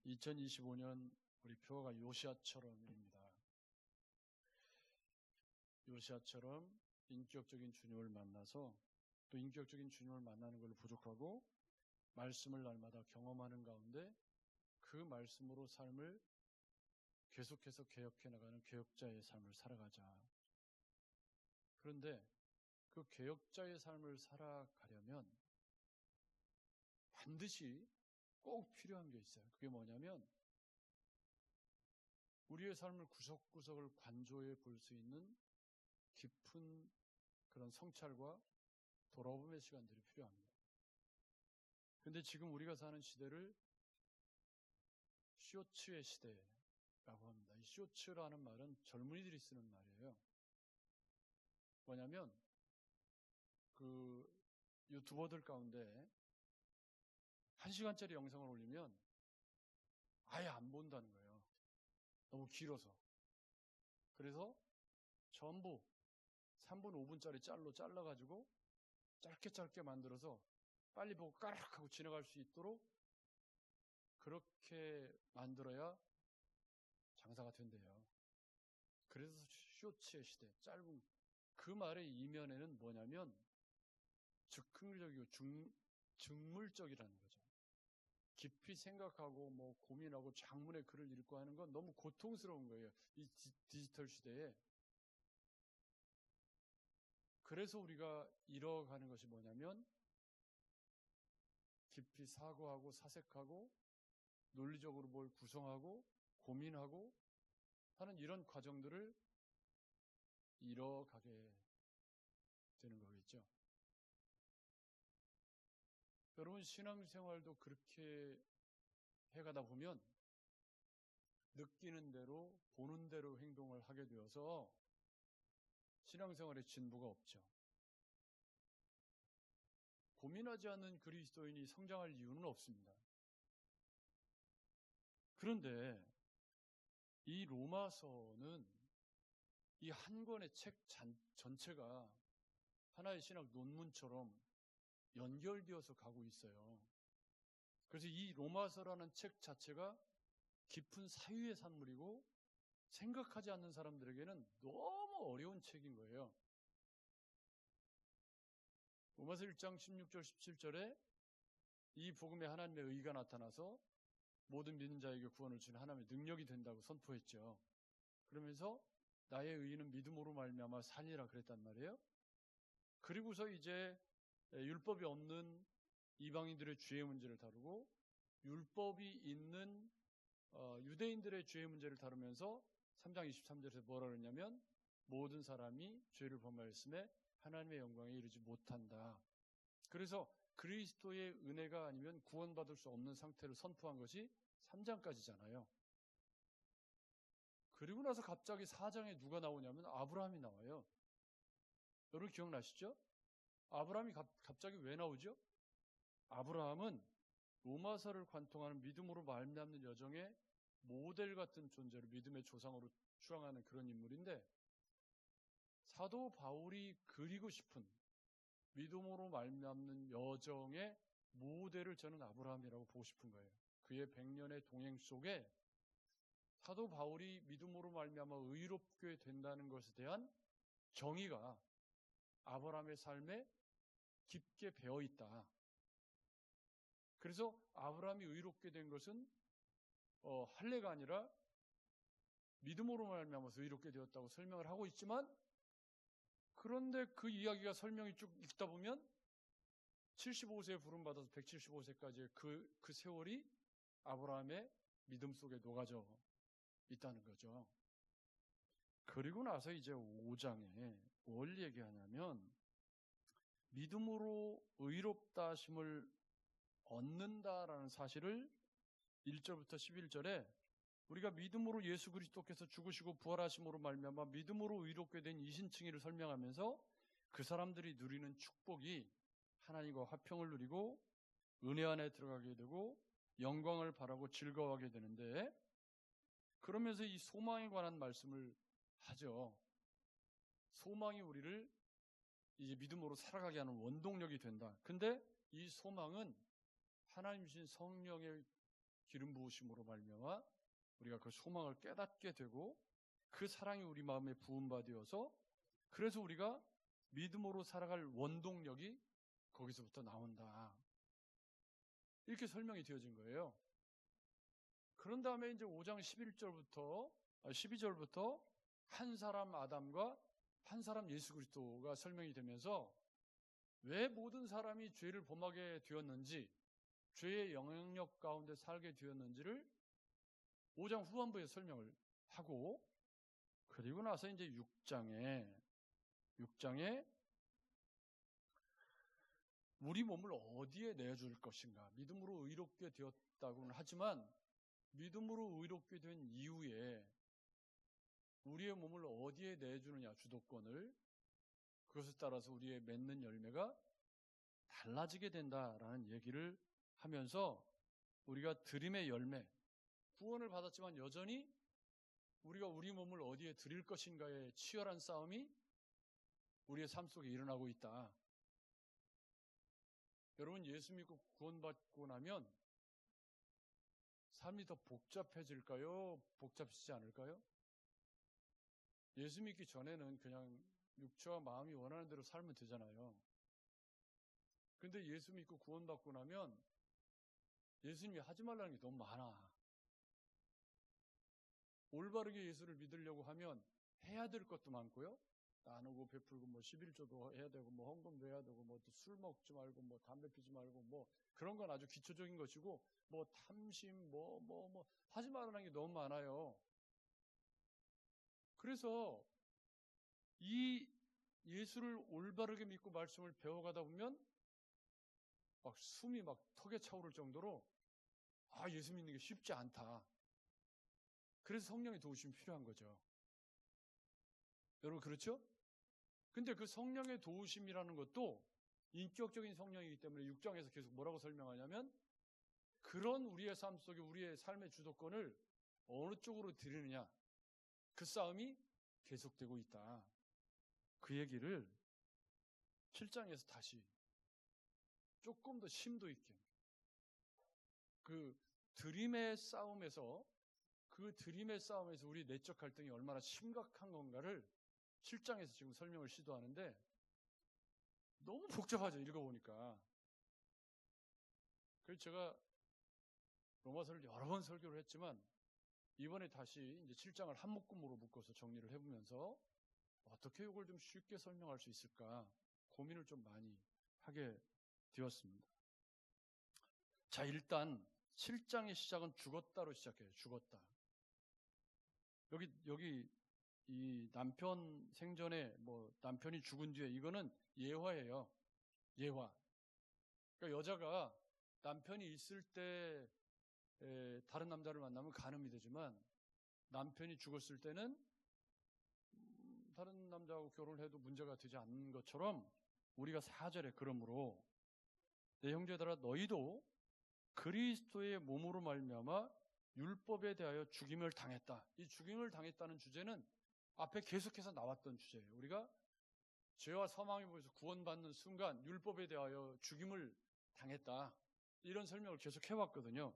2025년 우리 표어가 요시아처럼입니다. 요시아처럼 인격적인 주님을 만나서 또 인격적인 주님을 만나는 걸로 부족하고 말씀을 날마다 경험하는 가운데 그 말씀으로 삶을 계속해서 개혁해 나가는 개혁자의 삶을 살아가자. 그런데 그 개혁자의 삶을 살아가려면 반드시 꼭 필요한 게 있어요. 그게 뭐냐면 우리의 삶을 구석구석을 관조해 볼 수 있는 깊은 그런 성찰과 돌아봄의 시간들이 필요합니다. 그런데 지금 우리가 사는 시대를 쇼츠의 시대라고 합니다. 이 쇼츠라는 말은 젊은이들이 쓰는 말이에요. 뭐냐면 그 유튜버들 가운데 1시간짜리 영상을 올리면 아예 안 본다는 거예요. 너무 길어서. 그래서 전부 3분, 5분짜리 짤로 잘라가지고 짧게 만들어서 빨리 보고 까르륵 하고 지나갈 수 있도록 그렇게 만들어야 장사가 된대요. 그래서 쇼츠의 시대, 짧은 그 말의 이면에는 뭐냐면 즉흥적이고 즉물적이라는 거죠. 깊이 생각하고 뭐 고민하고 장문의 글을 읽고 하는 건 너무 고통스러운 거예요. 이 디지털 시대에. 그래서 우리가 잃어가는 것이 뭐냐면 깊이 사고하고 사색하고 논리적으로 뭘 구성하고 고민하고 하는 이런 과정들을 잃어가게 되는 거겠죠. 여러분 신앙생활도 그렇게 해가다 보면 느끼는 대로 보는 대로 행동을 하게 되어서 신앙생활에 진보가 없죠. 고민하지 않는 그리스도인이 성장할 이유는 없습니다. 그런데 이 로마서는 이 한 권의 책 전체가 하나의 신학 논문처럼 연결되어서 가고 있어요. 그래서 이 로마서라는 책 자체가 깊은 사유의 산물이고 생각하지 않는 사람들에게는 너무 어려운 책인 거예요. 로마서 1장 16절 17절에 이 복음에 하나님의 의가 나타나서 모든 믿는 자에게 구원을 주는 하나님의 능력이 된다고 선포했죠. 그러면서 나의 의는 믿음으로 말미암아 살리라 그랬단 말이에요. 그리고서 이제 율법이 없는 이방인들의 죄의 문제를 다루고 율법이 있는 유대인들의 죄의 문제를 다루면서 3장 23절에서 뭐라 그러냐면 모든 사람이 죄를 범하였음에 하나님의 영광에 이르지 못한다. 그래서 그리스도의 은혜가 아니면 구원받을 수 없는 상태를 선포한 것이 3장까지잖아요. 그리고 나서 갑자기 4장에 누가 나오냐면 아브라함이 나와요. 여러분 기억나시죠? 아브라함이 갑자기 왜 나오죠? 아브라함은 로마서를 관통하는 믿음으로 말미암는 여정의 모델 같은 존재로 믿음의 조상으로 추앙하는 그런 인물인데 사도 바울이 그리고 싶은 믿음으로 말미암는 여정의 모델을 저는 아브라함이라고 보고 싶은 거예요. 그의 100년의 동행 속에 사도 바울이 믿음으로 말미암아 의롭게 된다는 것에 대한 정의가 아브라함의 삶에 깊게 배어 있다. 그래서 아브라함이 의롭게 된 것은 할례가 아니라 믿음으로 말미암아서 의롭게 되었다고 설명을 하고 있지만 그런데 그 이야기가 설명이 쭉 읽다 보면 75세에 부름받아서 175세까지의 그 세월이 아브라함의 믿음 속에 녹아져 있다는 거죠. 그리고 나서 이제 5장에 뭘 얘기하냐면 믿음으로 의롭다 하심을 얻는다라는 사실을 1절부터 11절에 우리가 믿음으로 예수 그리스도께서 죽으시고 부활하심으로 말미암아 믿음으로 의롭게 된 이신칭의를 설명하면서 그 사람들이 누리는 축복이 하나님과 화평을 누리고 은혜 안에 들어가게 되고 영광을 바라고 즐거워하게 되는데 그러면서 이 소망에 관한 말씀을 하죠. 소망이 우리를 이제 믿음으로 살아가게 하는 원동력이 된다. 근데 이 소망은 하나님 주신 성령의 기름 부으심으로 말미암아 우리가 그 소망을 깨닫게 되고 그 사랑이 우리 마음에 부음받아서 그래서 우리가 믿음으로 살아갈 원동력이 거기서부터 나온다. 이렇게 설명이 되어진 거예요. 그런 다음에 이제 5장 12절부터 한 사람 아담과 한 사람 예수 그리스도가 설명이 되면서 왜 모든 사람이 죄를 범하게 되었는지, 죄의 영향력 가운데 살게 되었는지를 5장 후반부에 설명을 하고, 그리고 나서 이제 6장에 우리 몸을 어디에 내줄 것인가. 믿음으로 의롭게 되었다고는 하지만 믿음으로 의롭게 된 이후에 우리의 몸을 어디에 내주느냐, 주도권을. 그것에 따라서 우리의 맺는 열매가 달라지게 된다라는 얘기를 하면서 우리가 드림의 열매, 구원을 받았지만 여전히 우리가 우리 몸을 어디에 드릴 것인가의 치열한 싸움이 우리의 삶 속에 일어나고 있다. 여러분, 예수 믿고 구원받고 나면 삶이 더 복잡해질까요? 복잡해지지 않을까요? 예수 믿기 전에는 그냥 육체와 마음이 원하는 대로 살면 되잖아요. 근데 예수 믿고 구원받고 나면 예수님이 하지 말라는 게 너무 많아. 올바르게 예수를 믿으려고 하면 해야 될 것도 많고요. 나누고 베풀고 뭐 11조도 해야 되고 뭐 헌금도 해야 되고 뭐 술 먹지 말고 뭐 담배 피지 말고 뭐 그런 건 아주 기초적인 것이고 뭐 탐심 뭐 하지 말라는 게 너무 많아요. 그래서 이 예수를 올바르게 믿고 말씀을 배워가다 보면 막 숨이 막 턱에 차오를 정도로 예수 믿는 게 쉽지 않다. 그래서 성령의 도우심이 필요한 거죠. 여러분 그렇죠? 근데 그 성령의 도우심이라는 것도 인격적인 성령이기 때문에 6장에서 계속 뭐라고 설명하냐면 그런 우리의 삶 속에 우리의 삶의 주도권을 어느 쪽으로 드리느냐 그 싸움이 계속되고 있다. 그 얘기를 7장에서 다시 조금 더 심도 있게 그 드림의 싸움에서 우리 내적 갈등이 얼마나 심각한 건가를 7장에서 지금 설명을 시도하는데 너무 복잡하죠, 읽어보니까. 그래서 제가 로마서를 여러 번 설교를 했지만 이번에 다시 이제 7장을 한 묶음으로 묶어서 정리를 해보면서 어떻게 이걸 좀 쉽게 설명할 수 있을까 고민을 좀 많이 하게 되었습니다. 자, 일단 7장의 시작은 죽었다로 시작해요. 죽었다. 여기 이 남편 생전에 남편이 죽은 뒤에 이거는 예화예요. 예화. 그러니까 여자가 남편이 있을 때 다른 남자를 만나면 간음이 되지만 남편이 죽었을 때는 다른 남자하고 결혼을 해도 문제가 되지 않는 것처럼 우리가 4절에 그러므로 내 형제들아 너희도 그리스도의 몸으로 말미암아 율법에 대하여 죽임을 당했다. 이 죽임을 당했다는 주제는 앞에 계속해서 나왔던 주제예요. 우리가 죄와 사망에 보여서 구원받는 순간 율법에 대하여 죽임을 당했다. 이런 설명을 계속 해왔거든요.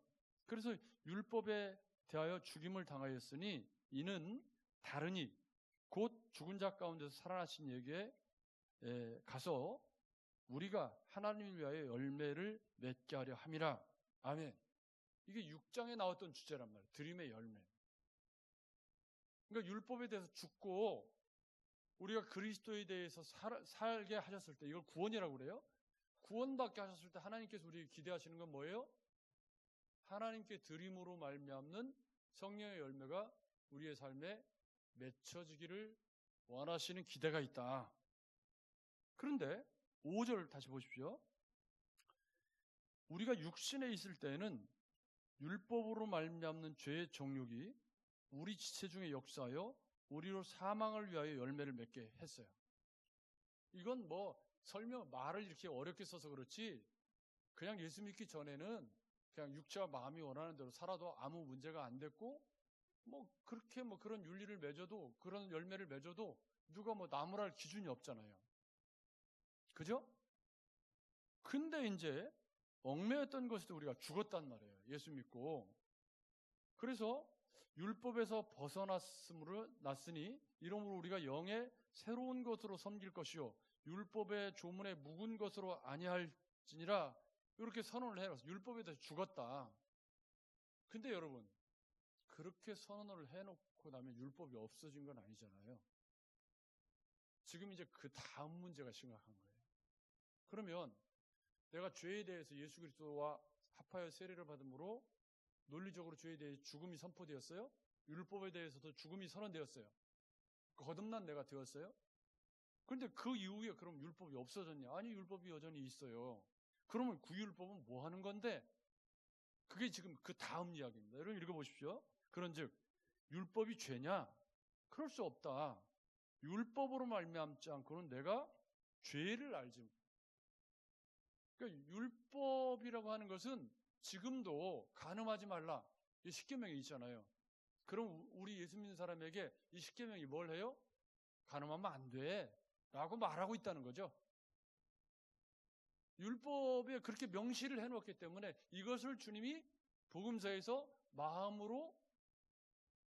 그래서 율법에 대하여 죽임을 당하였으니 이는 다르니 곧 죽은 자 가운데서 살아나신 얘기에 가서 우리가 하나님을 위하여 열매를 맺게 하려 함이라. 아멘. 이게 6장에 나왔던 주제란 말이에요. 드림의 열매. 그러니까 율법에 대해서 죽고 우리가 그리스도에 대해서 살게 하셨을 때 이걸 구원이라고 그래요. 구원받게 하셨을 때 하나님께서 우리에게 기대하시는 건 뭐예요? 하나님께 드림으로 말미암는 성령의 열매가 우리의 삶에 맺혀지기를 원하시는 기대가 있다. 그런데 5절 다시 보십시오. 우리가 육신에 있을 때에는 율법으로 말미암는 죄의 정욕이 우리 지체 중에 역사하여 우리로 사망을 위하여 열매를 맺게 했어요. 이건 말을 이렇게 어렵게 써서 그렇지 그냥 예수 믿기 전에는 그냥 육체와 마음이 원하는 대로 살아도 아무 문제가 안 됐고 그렇게 그런 윤리를 맺어도 그런 열매를 맺어도 누가 나무랄 기준이 없잖아요. 그죠? 근데 이제 얽매였던 것에도 우리가 죽었단 말이에요. 예수 믿고. 그래서 율법에서 벗어났으니 이러므로 우리가 영의 새로운 것으로 섬길 것이요 율법의 조문에 묵은 것으로 아니할지니라 이렇게 선언을 해놨어요. 율법에 대해서 죽었다. 근데 여러분 그렇게 선언을 해놓고 나면 율법이 없어진 건 아니잖아요. 지금 이제 그 다음 문제가 심각한 거예요. 그러면 내가 죄에 대해서 예수 그리스도와 합하여 세례를 받음으로 논리적으로 죄에 대해 죽음이 선포되었어요. 율법에 대해서도 죽음이 선언되었어요. 거듭난 내가 되었어요. 그런데 그 이후에 그럼 율법이 없어졌냐? 아니 율법이 여전히 있어요. 그러면 구율법은 뭐 하는 건데? 그게 지금 그 다음 이야기입니다. 여러분 읽어보십시오. 그런즉 율법이 죄냐? 그럴 수 없다. 율법으로 말미암지 않고는 내가 죄를 알지. 그러니까 율법이라고 하는 것은 지금도 간음하지 말라. 이 십계명이 있잖아요. 그럼 우리 예수 믿는 사람에게 이 십계명이 뭘 해요? 간음하면 안 돼. 라고 말하고 있다는 거죠. 율법에 그렇게 명시를 해놓았기 때문에 이것을 주님이 복음서에서 마음으로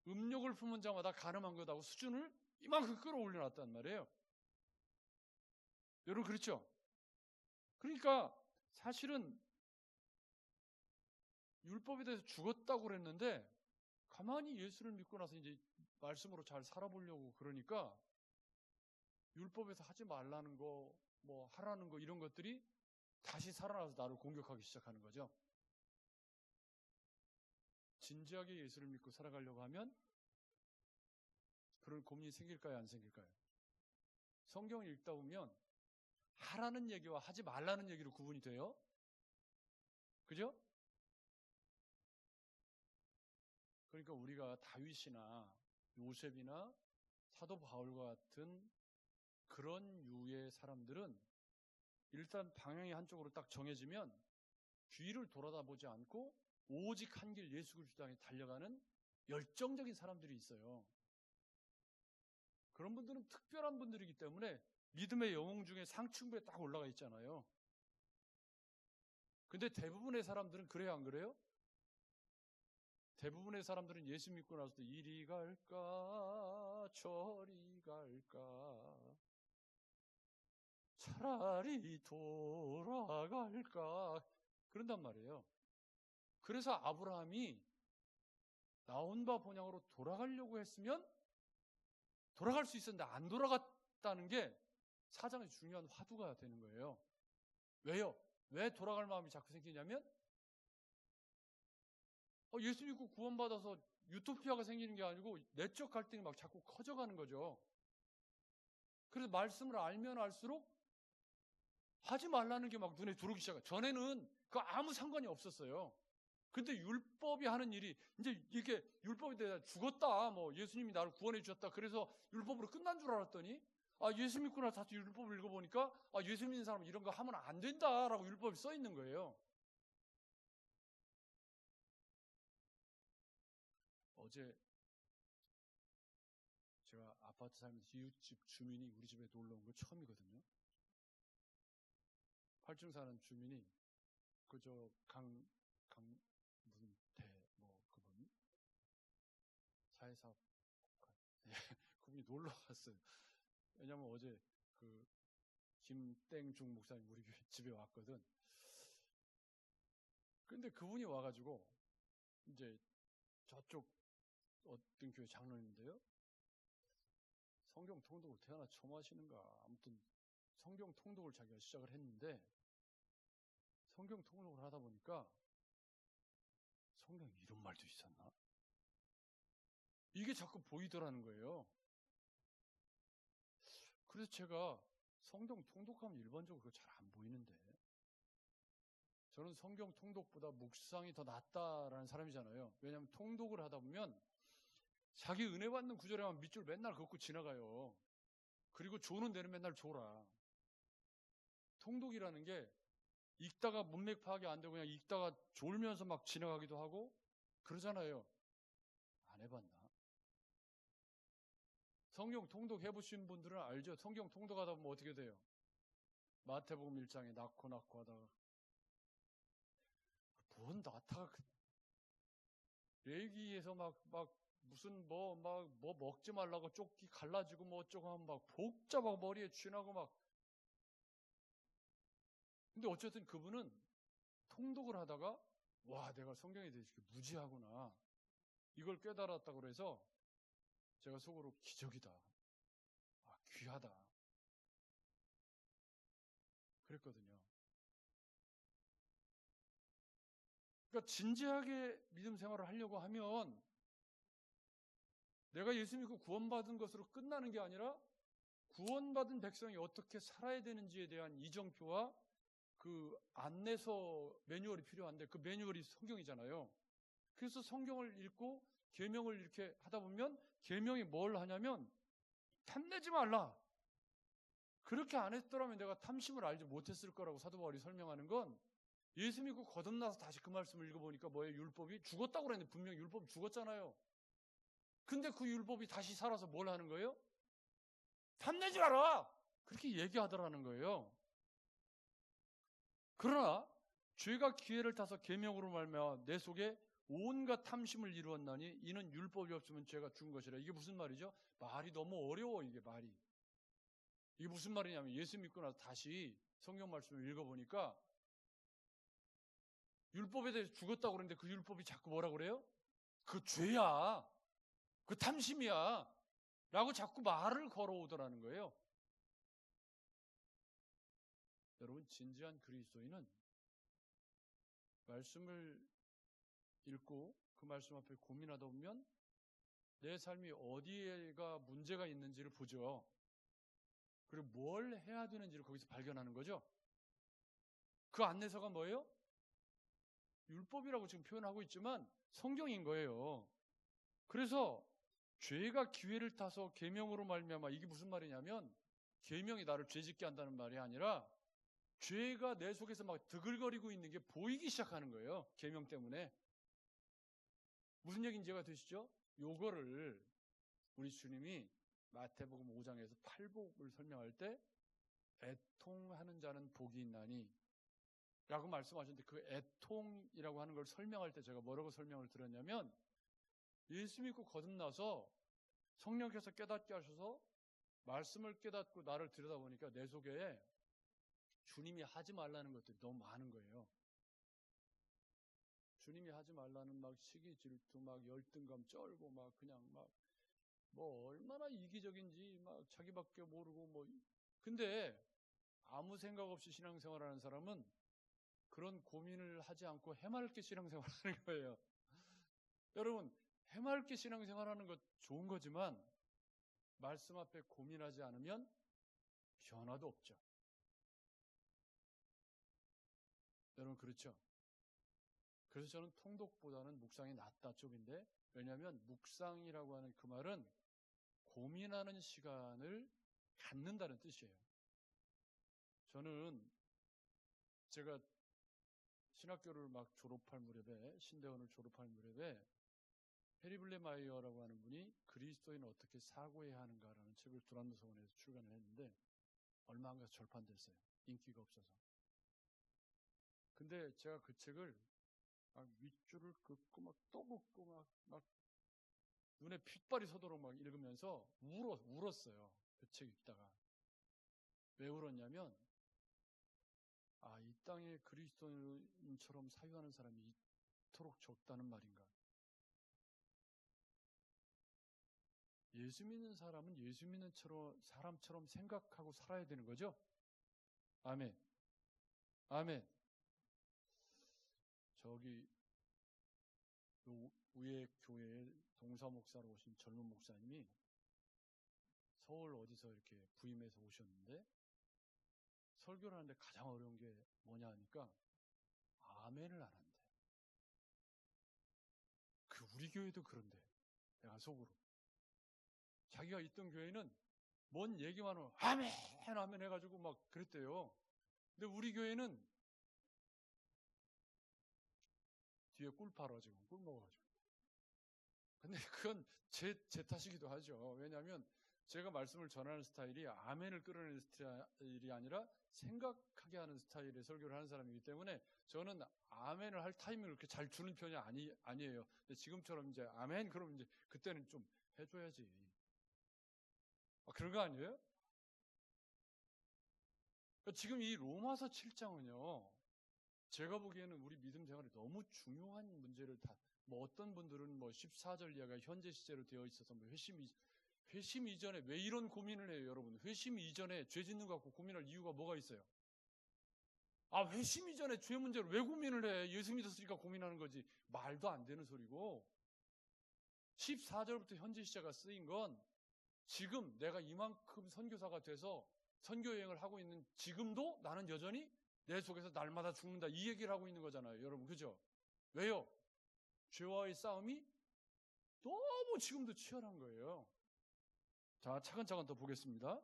음욕을 품은 자마다 간음한 것하고 수준을 이만큼 끌어올려놨단 말이에요. 여러분 그렇죠? 그러니까 사실은 율법에 대해서 죽었다고 그랬는데 가만히 예수를 믿고 나서 이제 말씀으로 잘 살아보려고 그러니까 율법에서 하지 말라는 거, 뭐 하라는 거 이런 것들이 다시 살아나서 나를 공격하기 시작하는 거죠. 진지하게 예수를 믿고 살아가려고 하면 그런 고민이 생길까요? 안 생길까요? 성경을 읽다 보면 하라는 얘기와 하지 말라는 얘기로 구분이 돼요. 그죠? 그러니까 우리가 다윗이나 요셉이나 사도 바울과 같은 그런 유의 사람들은 일단 방향이 한쪽으로 딱 정해지면 뒤를 돌아다보지 않고 오직 한 길 예수 그리스도 향해 달려가는 열정적인 사람들이 있어요. 그런 분들은 특별한 분들이기 때문에 믿음의 영웅 중에 상층부에 딱 올라가 있잖아요. 근데 대부분의 사람들은 그래요, 안 그래요? 대부분의 사람들은 예수 믿고 나서도 이리 갈까 저리 갈까 차라리 돌아갈까 그런단 말이에요. 그래서 아브라함이 나온 바 본향으로 돌아가려고 했으면 돌아갈 수 있었는데 안 돌아갔다는 게 사장의 중요한 화두가 되는 거예요. 왜요? 왜 돌아갈 마음이 자꾸 생기냐면 예수 믿고 구원받아서 유토피아가 생기는 게 아니고 내적 갈등이 막 자꾸 커져가는 거죠. 그래서 말씀을 알면 알수록 하지 말라는 게 막 눈에 들어오기 시작해요. 전에는 그 아무 상관이 없었어요. 근데 율법이 하는 일이 이제 이게 율법에 대해 죽었다. 뭐 예수님이 나를 구원해 주셨다. 그래서 율법으로 끝난 줄 알았더니 예수 믿고 나서 다시 율법을 읽어보니까 예수 믿는 사람은 이런 거 하면 안 된다라고 율법이 써 있는 거예요. 어제 제가 아파트 살면서 이웃집 주민이 우리 집에 놀러 온 거 처음이거든요. 8층 사는 주민이 그저 그분 사회사업 그분이 놀러 왔어요. 왜냐면 어제 그 김땡중 목사님 우리 집에 왔거든. 근데 그분이 와가지고 이제 저쪽 어떤 교회 장로님인데요. 성경 통독을 태어나 처음 하시는가. 아무튼 성경 통독을 자기가 시작을 했는데 성경 통독을 하다 보니까 성경에 이런 말도 있었나? 이게 자꾸 보이더라는 거예요. 그래서 제가 성경 통독하면 일반적으로 그거 잘 안 보이는데 저는 성경 통독보다 묵상이 더 낫다라는 사람이잖아요. 왜냐하면 통독을 하다 보면 자기 은혜 받는 구절에만 밑줄 맨날 긋고 지나가요. 그리고 조는 데는 맨날 졸아. 통독이라는 게 읽다가 문맥 파악이 안 되고 그냥 읽다가 졸면서 막 지나가기도 하고 그러잖아요. 안 해봤나? 성경 통독 해보신 분들은 알죠? 성경 통독하다 보면 어떻게 돼요? 마태복음 1장에 낳고 하다가 뭔 나타가 레위기에서 막 무슨 뭐 먹지 말라고 조끼 갈라지고 뭐 어쩌고 하면 막 복잡하고 머리에 쥐나고 막. 근데 어쨌든 그분은 통독을 하다가 와, 내가 성경에 대해서 이렇게 무지하구나. 이걸 깨달았다고 그래서 제가 속으로 기적이다. 아, 귀하다. 그랬거든요. 그러니까 진지하게 믿음 생활을 하려고 하면 내가 예수 믿고 구원받은 것으로 끝나는 게 아니라 구원받은 백성이 어떻게 살아야 되는지에 대한 이정표와 그 안내서 매뉴얼이 필요한데 그 매뉴얼이 성경이잖아요. 그래서 성경을 읽고 계명을 이렇게 하다 보면 계명이 뭘 하냐면 탐내지 말라. 그렇게 안 했더라면 내가 탐심을 알지 못했을 거라고 사도 바울이 설명하는 건 예수 믿고 거듭나서 다시 그 말씀을 읽어보니까 뭐예요? 율법이 죽었다고 그랬는데 분명히 율법이 죽었잖아요. 근데 그 율법이 다시 살아서 뭘 하는 거예요? 탐내지 마라! 그렇게 얘기하더라는 거예요. 그러나 죄가 기회를 타서 계명으로 말미암아 내 속에 온갖 탐심을 이루었나니 이는 율법이 없으면 죄가 죽은 것이라. 이게 무슨 말이죠? 말이 너무 어려워. 이게 말이. 이게 무슨 말이냐면 예수 믿고 나서 다시 성경 말씀을 읽어보니까 율법에 대해서 죽었다고 그러는데 그 율법이 자꾸 뭐라고 그래요? 그 죄야. 그 탐심이야. 라고 자꾸 말을 걸어오더라는 거예요. 여러분, 진지한 그리스도인은 말씀을 읽고 그 말씀 앞에 고민하다 보면 내 삶이 어디에가 문제가 있는지를 보죠. 그리고 뭘 해야 되는지를 거기서 발견하는 거죠. 그 안내서가 뭐예요? 율법이라고 지금 표현하고 있지만 성경인 거예요. 그래서 죄가 기회를 타서 계명으로 말미암아, 이게 무슨 말이냐면 계명이 나를 죄짓게 한다는 말이 아니라 죄가 내 속에서 막 드글거리고 있는 게 보이기 시작하는 거예요. 계명 때문에. 무슨 얘기인지 이해가 되시죠? 요거를 우리 주님이 마태복음 5장에서 팔복을 설명할 때 애통하는 자는 복이 있나니 라고 말씀하셨는데, 그 애통이라고 하는 걸 설명할 때 제가 뭐라고 설명을 드렸냐면, 예수 믿고 거듭나서 성령께서 깨닫게 하셔서 말씀을 깨닫고 나를 들여다보니까 내 속에 주님이 하지 말라는 것들이 너무 많은 거예요. 주님이 하지 말라는 막 시기 질투, 막 열등감 쩔고 막 그냥 막 뭐 얼마나 이기적인지 막 자기밖에 모르고 뭐. 근데 아무 생각 없이 신앙생활하는 사람은 그런 고민을 하지 않고 해맑게 신앙생활하는 거예요. 여러분, 해맑게 신앙생활하는 것 좋은 거지만 말씀 앞에 고민하지 않으면 변화도 없죠. 여러분, 그렇죠? 그래서 저는 통독보다는 묵상이 낫다 쪽인데, 왜냐하면 묵상이라고 하는 그 말은 고민하는 시간을 갖는다는 뜻이에요. 저는 제가 신학교를 막 졸업할 무렵에, 신대원을 졸업할 무렵에 해리 블레마이어라고 하는 분이 그리스도인은 어떻게 사고해야 하는가라는 책을 두란노서원에서 출간을 했는데 얼마 안 가서 절판됐어요. 인기가 없어서. 근데 제가 그 책을 막 윗줄을 긋고 막 또 긋고 막 눈에 핏발이 서도록 막 읽으면서 울었어요. 그 책 읽다가. 왜 울었냐면, 아, 이 땅에 그리스도인처럼 사유하는 사람이 이토록 적다는 말인가. 예수 믿는 사람은 예수 믿는 사람처럼 생각하고 살아야 되는 거죠. 아멘. 아멘. 저기 위에 교회에 동사 목사로 오신 젊은 목사님이 서울 어디서 이렇게 부임해서 오셨는데 설교를 하는데 가장 어려운 게 뭐냐 하니까 아멘을 안 한대. 그 우리 교회도 그런데 내가 속으로 자기가 있던 교회는 뭔 얘기만 하면 아멘 아멘 해가지고 막 그랬대요. 근데 우리 교회는 뒤에 꿀 팔아 지금 꿀 먹어가지고. 근데 그건 제 탓이기도 하죠. 왜냐하면 제가 말씀을 전하는 스타일이 아멘을 끌어내는 스타일이 아니라 생각하게 하는 스타일의 설교를 하는 사람이기 때문에 저는 아멘을 할 타이밍을 그렇게 잘 주는 편이 아니에요. 근데 지금처럼 이제 아멘 그러면 이제 그때는 좀 해줘야지. 그런 거 아니에요? 지금 이 로마서 7장은요. 제가 보기에는 우리 믿음 생활에 너무 중요한 문제를 뭐 어떤 분들은 뭐 14절 이하가 현재 시제로 되어 있어서 뭐 회심 이전에 왜 이런 고민을 해요, 여러분? 회심 이전에 죄 짓는 것 갖고 고민할 이유가 뭐가 있어요? 회심 이전에 죄 문제를 왜 고민을 해? 예수 믿었으니까 고민하는 거지. 말도 안 되는 소리고. 14절부터 현재 시제가 쓰인 건 지금 내가 이만큼 선교사가 돼서 선교 여행을 하고 있는 지금도 나는 여전히 내 속에서 날마다 죽는다. 이 얘기를 하고 있는 거잖아요. 여러분, 그죠? 왜요? 죄와의 싸움이 너무 지금도 치열한 거예요. 자, 차근차근 더 보겠습니다.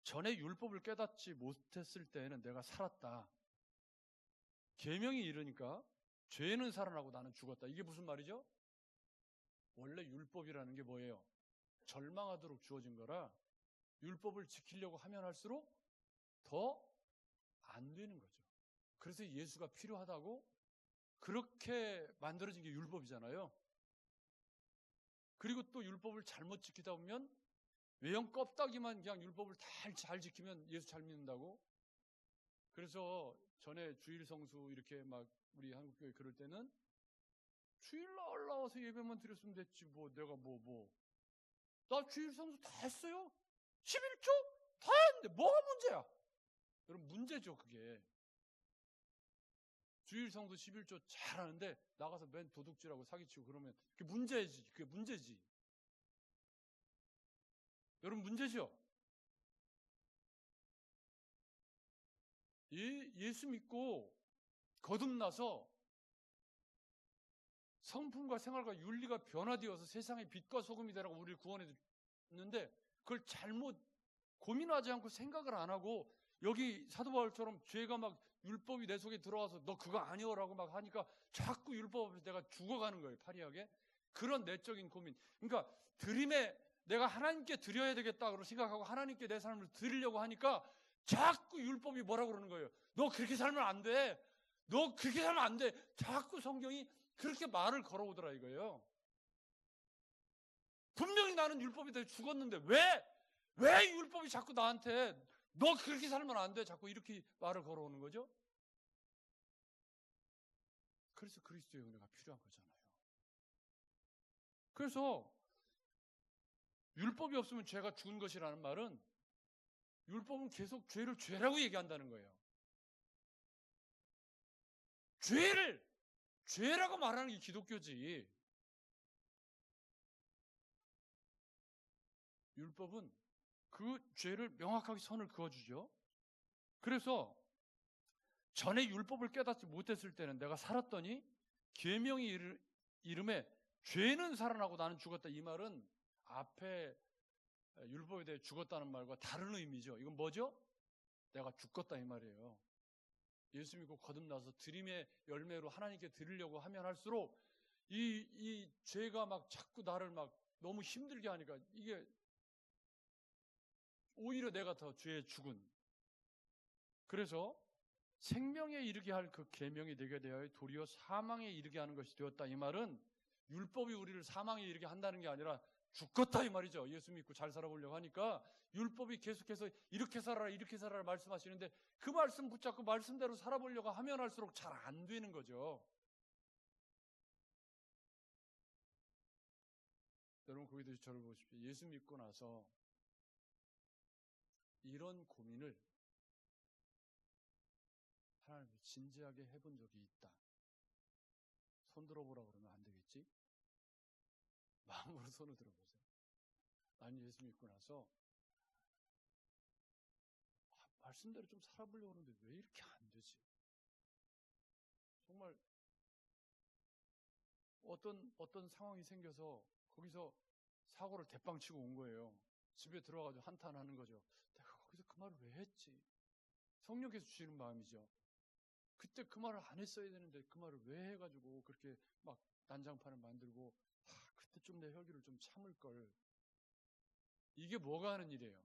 전에 율법을 깨닫지 못했을 때에는 내가 살았다. 계명이 이르니까 죄는 살아나고 나는 죽었다. 이게 무슨 말이죠? 원래 율법이라는 게 뭐예요? 절망하도록 주어진 거라 율법을 지키려고 하면 할수록 더 안 되는 거죠. 그래서 예수가 필요하다고 그렇게 만들어진 게 율법이잖아요. 그리고 또 율법을 잘못 지키다 보면 외형 껍데기만 그냥 율법을 잘 지키면 예수 잘 믿는다고. 그래서 전에 주일 성수 이렇게 막 우리 한국교회 그럴 때는 주일날 올라와서 예배만 드렸으면 됐지 뭐 내가 나 주일 성수 다 했어요. 11조 다 했는데 뭐가 문제야? 여러분 문제죠 그게. 주일 성수 11조 잘하는데 나가서 맨 도둑질하고 사기치고 그러면 그게 문제지. 그게 문제지. 여러분 문제죠? 예수 믿고 거듭나서 성품과 생활과 윤리가 변화되어서 세상의 빛과 소금이 되라고 우리를 구원했는데 그걸 잘못 고민하지 않고 생각을 안 하고 여기 사도 바울처럼 죄가 막 율법이 내 속에 들어와서 너 그거 아니오라고 막 하니까 자꾸 율법 앞에서 내가 죽어가는 거예요. 파리하게. 그런 내적인 고민. 그러니까 드림에 내가 하나님께 드려야 되겠다고 생각하고 하나님께 내 삶을 드리려고 하니까 자꾸 율법이 뭐라고 그러는 거예요. 너 그렇게 살면 안 돼. 너 그렇게 살면 안 돼. 자꾸 성경이 그렇게 말을 걸어오더라 이거예요. 분명히 나는 율법에 대해 죽었는데 왜 율법이 자꾸 나한테 너 그렇게 살면 안 돼. 자꾸 이렇게 말을 걸어오는 거죠. 그래서 그리스도의 은혜가 필요한 거잖아요. 그래서 율법이 없으면 죄가 죽은 것이라는 말은 율법은 계속 죄를 죄라고 얘기한다는 거예요. 죄라고 말하는 게 기독교지. 율법은 그 죄를 명확하게 선을 그어주죠. 그래서 전에 율법을 깨닫지 못했을 때는 내가 살았더니 계명이 이름에 죄는 살아나고 나는 죽었다. 이 말은 앞에 율법에 대해 죽었다는 말과 다른 의미죠. 이건 뭐죠? 내가 죽었다 이 말이에요. 예수 믿고 거듭나서 드림의 열매로 하나님께 드리려고 하면 할수록 이 죄가 막 자꾸 나를 막 너무 힘들게 하니까 이게 오히려 내가 더 죄에 죽은. 그래서 생명에 이르게 할 그 계명이 되게 되어 도리어 사망에 이르게 하는 것이 되었다. 이 말은 율법이 우리를 사망에 이르게 한다는 게 아니라 죽겠다 이 말이죠. 예수 믿고 잘 살아보려고 하니까 율법이 계속해서 이렇게 살아라 말씀하시는데 그 말씀 붙잡고 말씀대로 살아보려고 하면 할수록 잘 안 되는 거죠. 여러분 거기도 저를 보십시오. 예수 믿고 나서 이런 고민을 하나님께 진지하게 해본 적이 있다. 손 들어보라 그러면 안 되겠지? 마음으로 손을 들어보세요. 나는 예수 믿고 나서 말씀대로 좀 살아보려고 하는데 왜 이렇게 안 되지? 정말 어떤 상황이 생겨서 거기서 사고를 대빵치고 온 거예요. 집에 들어가서 한탄하는 거죠. 내가 거기서 그 말을 왜 했지? 성령께서 주시는 마음이죠. 그때 그 말을 안 했어야 되는데 그 말을 왜 해가지고 그렇게 막 난장판을 만들고 그때 좀 내 혈기를 좀 참을 걸. 이게 뭐가 하는 일이에요?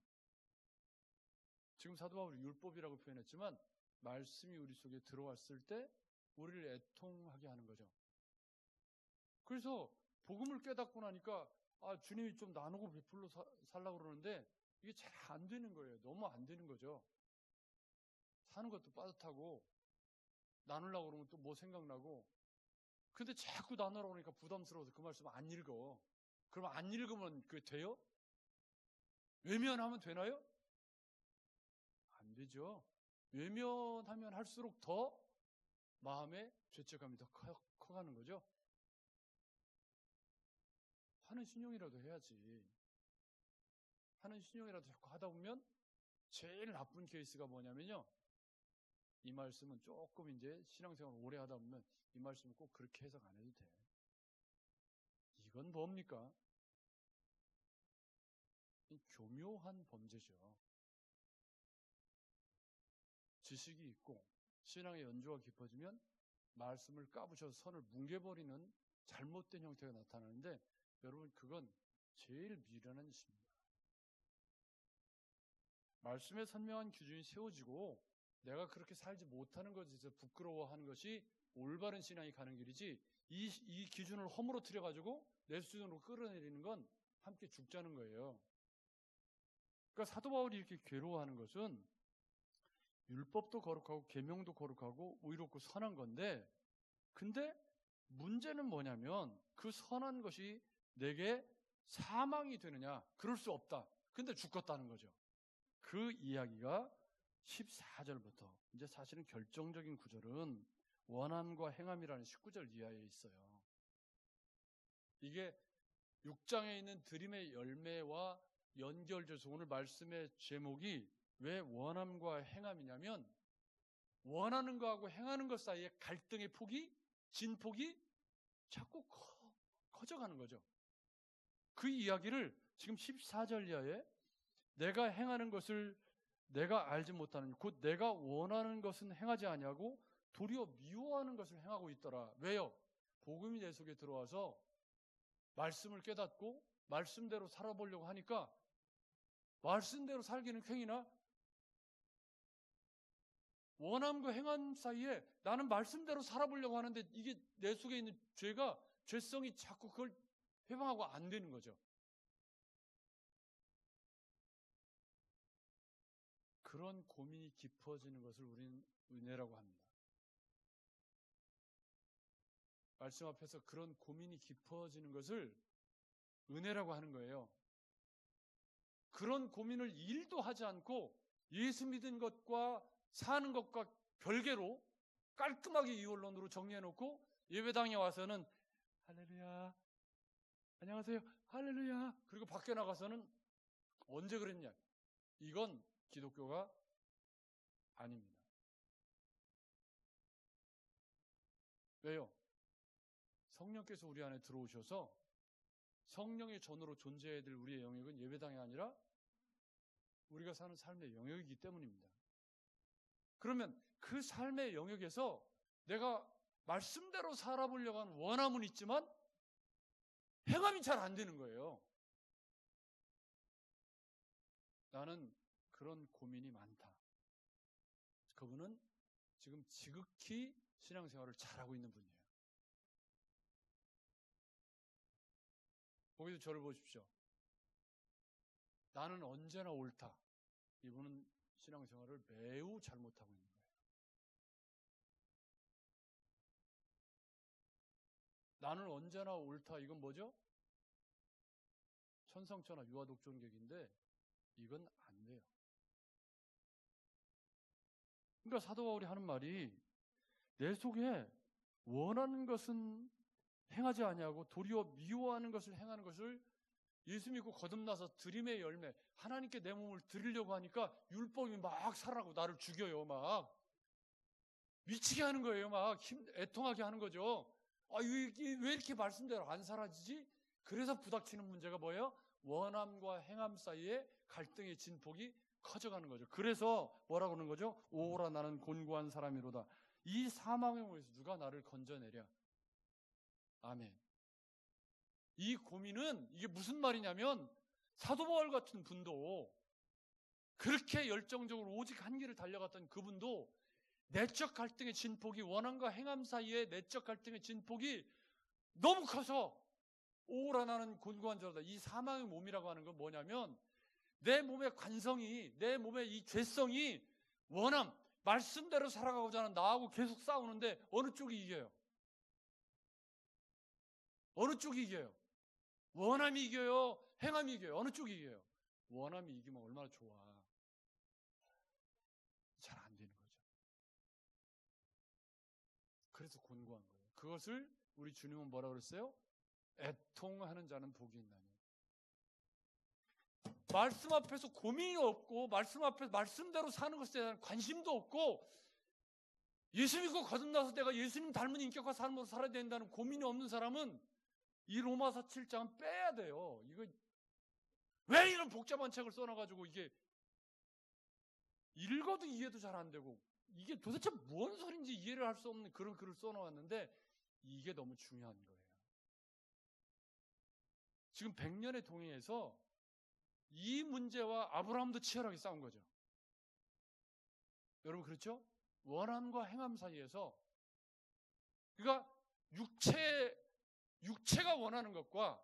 지금 사도 바울이 율법이라고 표현했지만 말씀이 우리 속에 들어왔을 때 우리를 애통하게 하는 거죠. 그래서 복음을 깨닫고 나니까 주님이 좀 나누고 베풀러 살라고 그러는데 이게 잘 안 되는 거예요. 너무 안 되는 거죠. 사는 것도 빠듯하고 나누려고 그러면 또 뭐 생각나고, 근데 자꾸 나누라고 그러니까 부담스러워서 그 말씀 안 읽어. 그럼 안 읽으면 그게 돼요? 외면하면 되나요? 안 되죠. 외면하면 할수록 더 마음의 죄책감이 더 커가는 거죠. 하는 신용이라도 해야지. 하는 신용이라도 자꾸 하다 보면 제일 나쁜 케이스가 뭐냐면요. 이 말씀은 조금 이제 신앙생활 오래 하다 보면 이 말씀은 꼭 그렇게 해석 안 해도 돼. 이건 뭡니까? 교묘한 범죄죠. 지식이 있고 신앙의 연조가 깊어지면 말씀을 까부셔서 선을 뭉개버리는 잘못된 형태가 나타나는데, 여러분 그건 제일 미련한 짓입니다. 말씀에 선명한 기준이 세워지고 내가 그렇게 살지 못하는 것에서 부끄러워하는 것이 올바른 신앙이 가는 길이지, 이 기준을 허물어뜨려 가지고 내 수준으로 끌어내리는 건 함께 죽자는 거예요. 그러니까 사도 바울이 이렇게 괴로워하는 것은 율법도 거룩하고 계명도 거룩하고 의롭고 선한 건데, 근데 문제는 뭐냐면 그 선한 것이 내게 사망이 되느냐? 그럴 수 없다. 근데 죽겠다는 거죠. 그 이야기가 14절부터 이제 사실은 결정적인 구절은 원함과 행함이라는 19절 이하에 있어요. 이게 6장에 있는 드림의 열매와 연결돼서 오늘 말씀의 제목이 왜 원함과 행함이냐면, 원하는 거하고 행하는 것 사이에 갈등의 폭이, 진폭이 자꾸 커져가는 거죠. 그 이야기를 지금 14절 이하에 내가 행하는 것을 내가 알지 못하는, 곧 내가 원하는 것은 행하지 아니하고 도리어 미워하는 것을 행하고 있더라. 왜요? 복음이 내 속에 들어와서 말씀을 깨닫고 말씀대로 살아보려고 하니까 말씀대로 살기는 쾌히나 원함과 행함 사이에 나는 말씀대로 살아보려고 하는데 이게 내 속에 있는 죄성이 자꾸 그걸 해방하고 안 되는 거죠. 그런 고민이 깊어지는 것을 우리는 은혜라고 합니다. 말씀 앞에서 그런 고민이 깊어지는 것을 은혜라고 하는 거예요. 그런 고민을 일도 하지 않고 예수 믿은 것과 사는 것과 별개로 깔끔하게 이 언론으로 정리해놓고 예배당에 와서는 할렐루야, 안녕하세요, 할렐루야, 그리고 밖에 나가서는 언제 그랬냐? 이건 기독교가 아닙니다. 왜요? 성령께서 우리 안에 들어오셔서 성령의 전으로 존재해야 될 우리의 영역은 예배당이 아니라 우리가 사는 삶의 영역이기 때문입니다. 그러면 그 삶의 영역에서 내가 말씀대로 살아보려고 하는 원함은 있지만 행함이 잘 안 되는 거예요. 나는 그런 고민이 많다. 그분은 지금 지극히 신앙생활을 잘하고 있는 분이에요. 거기서 저를 보십시오. 나는 언제나 옳다. 이분은 신앙생활을 매우 잘못하고 있는 거예요. 나는 언제나 옳다. 이건 뭐죠? 천성천하 유아독존객인데 이건 안 돼요. 그러니까 사도 바울이 하는 말이 내 속에 원하는 것은 행하지 아니하고 도리어 미워하는 것을 행하는 것을 예수 믿고 거듭나서 드림의 열매, 하나님께 내 몸을 드리려고 하니까 율법이 막 살아나고 나를 죽여요. 막 미치게 하는 거예요. 막 애통하게 하는 거죠. 왜 이렇게 말씀대로 안 사라지지? 그래서 부닥치는 문제가 뭐예요? 원함과 행함 사이에 갈등의 진폭이 커져가는 거죠. 그래서 뭐라고 하는 거죠? 오라 나는 곤고한 사람이로다. 이 사망의 몸에서 누가 나를 건져내랴. 아멘. 이 고민은 이게 무슨 말이냐면 사도 바울 같은 분도 그렇게 열정적으로 오직 한 길을 달려갔던 그분도 내적 갈등의 진폭이, 원함과 행함 사이의 내적 갈등의 진폭이 너무 커서 오라 나는 곤고한 자다. 이 사망의 몸이라고 하는 건 뭐냐면 내 몸의 관성이, 내 몸의 이 죄성이 원함, 말씀대로 살아가고자 하는 나하고 계속 싸우는데 어느 쪽이 이겨요? 어느 쪽이 이겨요? 원함이 이겨요? 행함이 이겨요? 어느 쪽이 이겨요? 원함이 이기면 얼마나 좋아. 잘 안 되는 거죠. 그래서 곤고한 거예요. 그것을 우리 주님은 뭐라고 그랬어요? 애통하는 자는 복이 있나니. 말씀 앞에서 고민이 없고, 말씀 앞에서 말씀대로 사는 것에 대한 관심도 없고, 예수 믿고 거듭나서 내가 예수님 닮은 인격과 삶으로 살아야 된다는 고민이 없는 사람은 이 로마서 7장은 빼야 돼요. 이거 왜 이런 복잡한 책을 써놔가지고 이게 읽어도 이해도 잘 안 되고, 이게 도대체 뭔 소린지 이해를 할 수 없는 그런 글을 써놓았는데 이게 너무 중요한 거예요. 지금 100년의 동해에서 이 문제와 아브라함도 치열하게 싸운 거죠. 여러분 그렇죠? 원함과 행함 사이에서, 그러니까 육체가 원하는 것과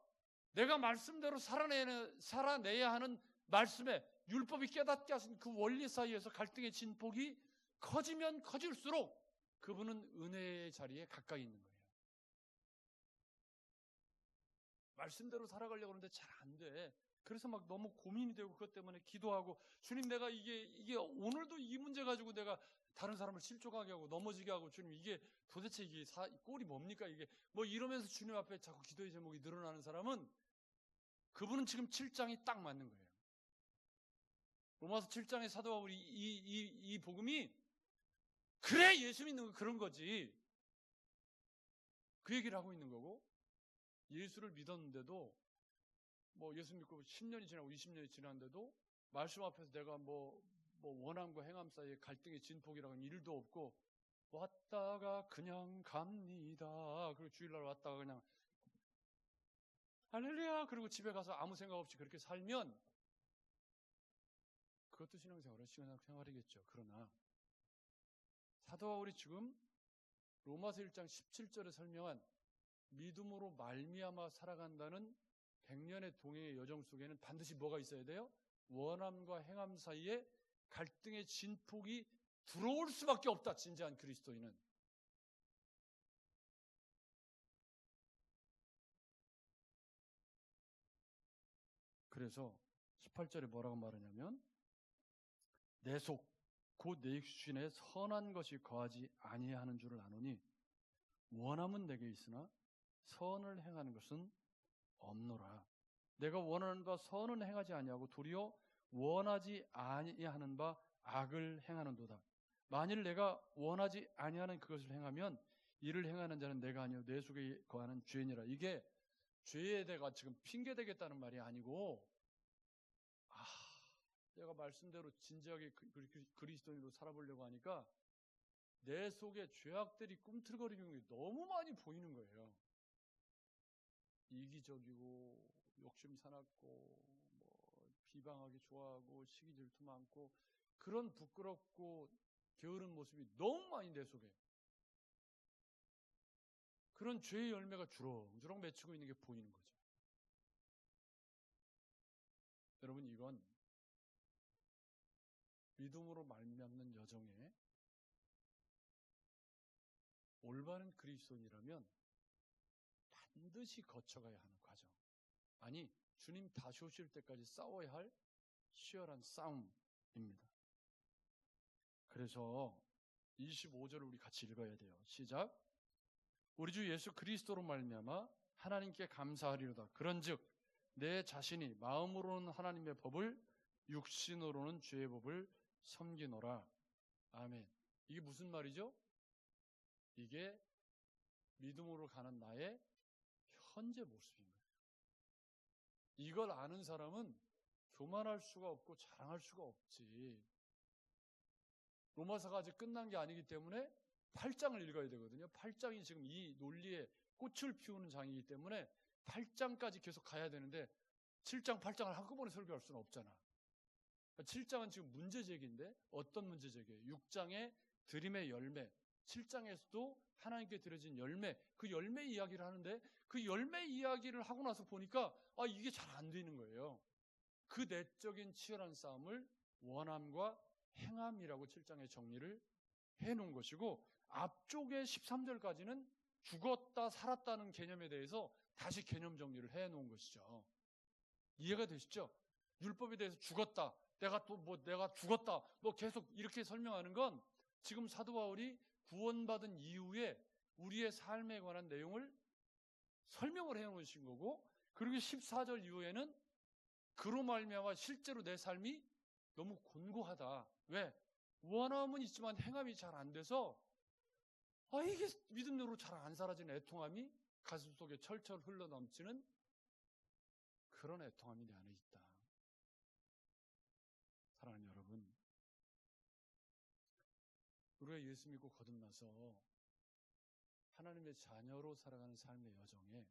내가 말씀대로 살아내야 하는 말씀에 율법이 깨닫게 하신 그 원리 사이에서 갈등의 진폭이 커지면 커질수록 그분은 은혜의 자리에 가까이 있는 거예요. 말씀대로 살아가려고 하는데 잘 안 돼. 그래서 막 너무 고민이 되고 그것 때문에 기도하고, 주님 내가 이게 오늘도 이 문제 가지고 내가 다른 사람을 실족하게 하고 넘어지게 하고, 주님 이게 도대체 이게 꼴이 뭡니까 이게, 뭐 이러면서 주님 앞에 자꾸 기도의 제목이 늘어나는 사람은, 그분은 지금 7장이 딱 맞는 거예요. 로마서 7장의 사도 바울이 이 복음이 그래 예수 믿는 거 그런 거지, 그 얘기를 하고 있는 거고, 예수를 믿었는데도 뭐 예수 믿고 10년이 지나고 20년이 지났는데도 말씀 앞에서 내가 뭐 원함과 행함 사이에 갈등의 진폭이라는 일도 없고, 왔다가 그냥 갑니다. 그리고 주일날 왔다가 그냥 할렐루야 그리고 집에 가서 아무 생각 없이 그렇게 살면 그것도 신앙생활이겠죠. 그러나 사도 바울이 지금 로마서 1장 17절에 설명한 믿음으로 말미암아 살아간다는 100년의 동해의 여정 속에는 반드시 뭐가 있어야 돼요? 원함과 행함 사이에 갈등의 진폭이 들어올 수밖에 없다. 진지한 그리스도인은. 그래서 18절에 뭐라고 말하냐면, 내 속 곧 내 육신에 선한 것이 거하지 아니하는 줄을 아노니 원함은 내게 있으나 선을 행하는 것은 없노라. 내가 원하는 바 선은 행하지 아니하고 도리어 원하지 아니하는 바 악을 행하는도다. 만일 내가 원하지 아니하는 그것을 행하면 이를 행하는 자는 내가 아니요 내 속에 거하는 죄니라. 이게 죄에 대가 지금 핑계대겠다는 말이 아니고, 내가 말씀대로 진지하게 그리스도인으로 살아보려고 하니까 내 속에 죄악들이 꿈틀거리는 게 너무 많이 보이는 거예요. 이기적이고 욕심 사납고 비방하기 좋아하고 시기 질투 많고 그런 부끄럽고 게으른 모습이 너무 많이 내 속에, 그런 죄의 열매가 주렁주렁 맺히고 있는 게 보이는 거죠. 여러분 이건 믿음으로 말미암는 여정에 올바른 그리스도인이라면 반드시 거쳐가야 하는 과정, 아니 주님 다시 오실 때까지 싸워야 할 치열한 싸움입니다. 그래서 25절을 우리 같이 읽어야 돼요. 시작. 우리 주 예수 그리스도로 말미암아 하나님께 감사하리로다. 그런즉 내 자신이 마음으로는 하나님의 법을, 육신으로는 죄의 법을 섬기노라. 아멘. 이게 무슨 말이죠? 이게 믿음으로 가는 나의 현재 모습인 거예요. 이걸 아는 사람은 교만할 수가 없고 자랑할 수가 없지. 로마서가 아직 끝난 게 아니기 때문에 8장을 읽어야 되거든요. 8장이 지금 이 논리에 꽃을 피우는 장이기 때문에 8장까지 계속 가야 되는데 7장, 8장을 한꺼번에 설교할 수는 없잖아. 7장은 지금 문제제기인데 어떤 문제제기예요? 6장의 드림의 열매, 7장에서도 하나님께 드려진 열매, 그 열매 이야기를 하는데 그 열매 이야기를 하고 나서 보니까 이게 잘 안 되는 거예요. 그 내적인 치열한 싸움을 원함과 행함이라고 7장에 정리를 해놓은 것이고, 앞쪽에 13절까지는 죽었다 살았다는 개념에 대해서 다시 개념 정리를 해놓은 것이죠. 이해가 되시죠? 율법에 대해서 죽었다, 내가 죽었다, 계속 이렇게 설명하는 건 지금 사도 바울이 구원받은 이후에 우리의 삶에 관한 내용을 설명을 해놓으신 거고, 그리고 14절 이후에는 그로 말미암아 실제로 내 삶이 너무 곤고하다. 왜? 원함은 있지만 행함이 잘 안 돼서 이게 믿음으로 잘 안 사라지는 애통함이 가슴 속에 철철 흘러넘치는 그런 애통함이 내 안에 있다. 사랑하는 여러분, 우리가 예수 믿고 거듭나서 하나님의 자녀로 살아가는 삶의 여정에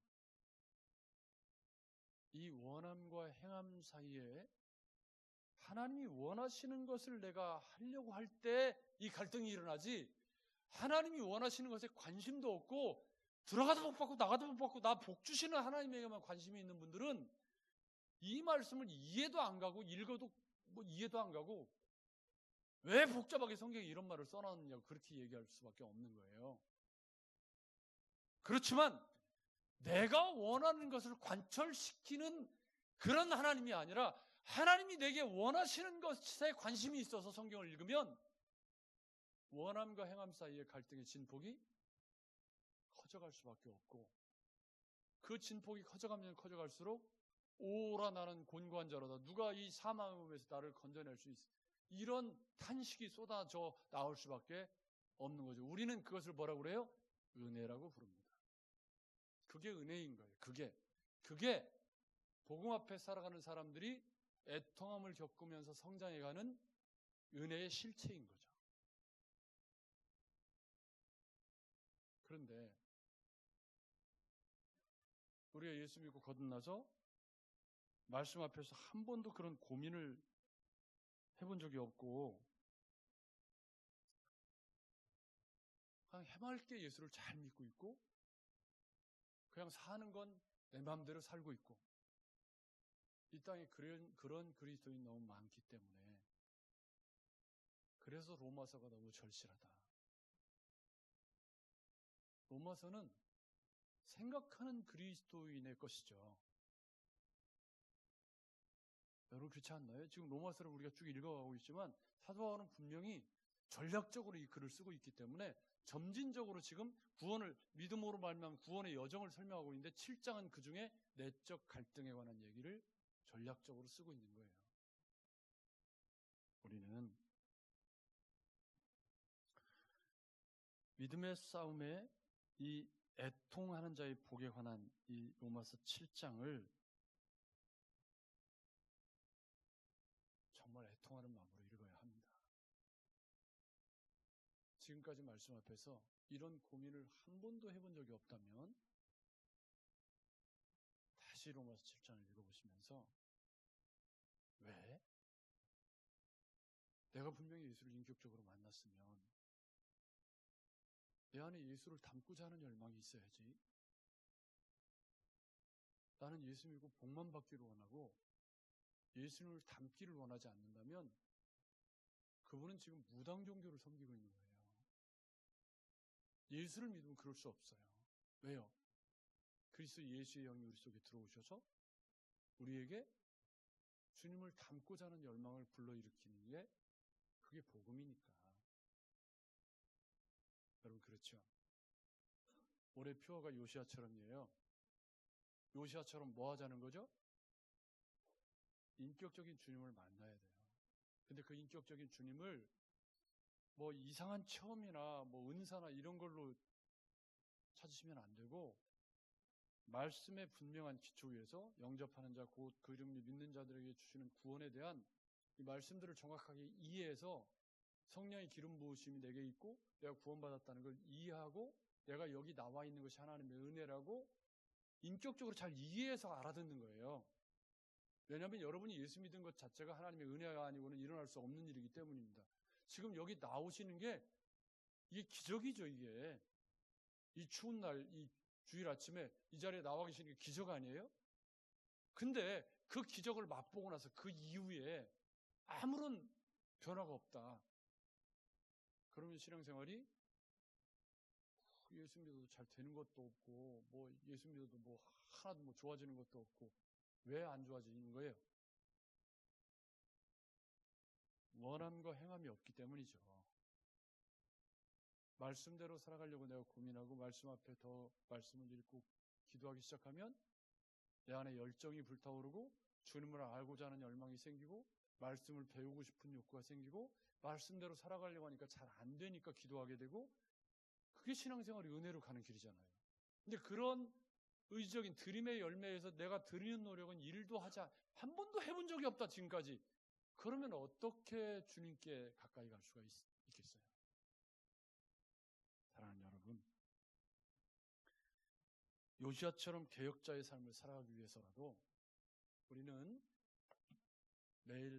이 원함과 행함 사이에 하나님이 원하시는 것을 내가 하려고 할 때 이 갈등이 일어나지, 하나님이 원하시는 것에 관심도 없고 들어가도 못 받고 나가도 못 받고 나 복 주시는 하나님에게만 관심이 있는 분들은 이 말씀을 이해도 안 가고 읽어도 이해도 안 가고 왜 복잡하게 성경에 이런 말을 써놨느냐고 그렇게 얘기할 수밖에 없는 거예요. 그렇지만 내가 원하는 것을 관철시키는 그런 하나님이 아니라 하나님이 내게 원하시는 것에 관심이 있어서 성경을 읽으면 원함과 행함 사이의 갈등의 진폭이 커져갈 수밖에 없고, 그 진폭이 커져가면 커져갈수록 오라 나는 곤고한 자로다, 누가 이 사망의 몸에서 나를 건져낼 수 있어, 이런 탄식이 쏟아져 나올 수밖에 없는 거죠. 우리는 그것을 뭐라고 그래요? 은혜라고 부릅니다. 그게 은혜인 거예요. 그게 복음 앞에 살아가는 사람들이 애통함을 겪으면서 성장해가는 은혜의 실체인 거죠. 그런데 우리가 예수 믿고 거듭나서 말씀 앞에서 한 번도 그런 고민을 해본 적이 없고 그냥 해맑게 예수를 잘 믿고 있고 그냥 사는 건 내 마음대로 살고 있고, 이 땅에 그런 그리스도인이 너무 많기 때문에 그래서 로마서가 너무 절실하다. 로마서는 생각하는 그리스도인의 것이죠. 여러분 그렇지 않나요? 지금 로마서를 우리가 쭉 읽어가고 있지만 사도 바울은 분명히 전략적으로 이 글을 쓰고 있기 때문에 점진적으로 지금 구원을, 믿음으로 말미암은 구원의 여정을 설명하고 있는데 7장은 그중에 내적 갈등에 관한 얘기를 전략적으로 쓰고 있는 거예요. 우리는 믿음의 싸움에 이 애통하는 자의 복에 관한 이 로마서 7장을 정말 애통하는 마음으로 읽어야 합니다. 지금까지 말씀 앞에서 이런 고민을 한 번도 해본 적이 없다면 다시 로마서 7장을 읽어보시면서 왜? 내가 분명히 예수를 인격적으로 만났으면 내 안에 예수를 담고자 하는 열망이 있어야지. 나는 예수 믿고 복만 받기를 원하고 예수를 담기를 원하지 않는다면 그분은 지금 무당 종교를 섬기고 있는 거예요. 예수를 믿으면 그럴 수 없어요. 왜요? 그리스도 예수의 영이 우리 속에 들어오셔서 우리에게 주님을 닮고자 하는 열망을 불러일으키는 게 그게 복음이니까. 여러분 그렇죠? 올해 표어가 요시아처럼이에요. 요시아처럼 뭐 하자는 거죠? 인격적인 주님을 만나야 돼요. 근데 그 인격적인 주님을 뭐 이상한 체험이나 뭐 은사나 이런 걸로 찾으시면 안 되고 말씀의 분명한 기초 위에서 영접하는 자, 곧 그 이름을 믿는 자들에게 주시는 구원에 대한 이 말씀들을 정확하게 이해해서 성령의 기름 부으심이 내게 있고 내가 구원받았다는 걸 이해하고 내가 여기 나와 있는 것이 하나님의 은혜라고 인격적으로 잘 이해해서 알아듣는 거예요. 왜냐하면 여러분이 예수 믿은 것 자체가 하나님의 은혜가 아니고는 일어날 수 없는 일이기 때문입니다. 지금 여기 나오시는 게 이게 기적이죠. 이게 이 추운 날, 이 주일 아침에 이 자리에 나와 계시는 게 기적 아니에요? 근데 그 기적을 맛보고 나서 그 이후에 아무런 변화가 없다. 그러면 신앙생활이 예수 믿어도 잘 되는 것도 없고, 뭐 예수 믿어도 뭐 하나도 뭐 좋아지는 것도 없고, 왜 안 좋아지는 거예요? 원함과 행함이 없기 때문이죠. 말씀대로 살아가려고 내가 고민하고 말씀 앞에 더 말씀을 읽고 기도하기 시작하면 내 안에 열정이 불타오르고 주님을 알고자 하는 열망이 생기고 말씀을 배우고 싶은 욕구가 생기고 말씀대로 살아가려고 하니까 잘 안 되니까 기도하게 되고 그게 신앙생활이 은혜로 가는 길이잖아요. 근데 그런 의지적인 드림의 열매에서 내가 드리는 노력은 일도 한 번도 해본 적이 없다 지금까지. 그러면 어떻게 주님께 가까이 갈 수가 있겠어요? 사랑하는 여러분, 요시야처럼 개혁자의 삶을 살아가기 위해서라도 우리는 매일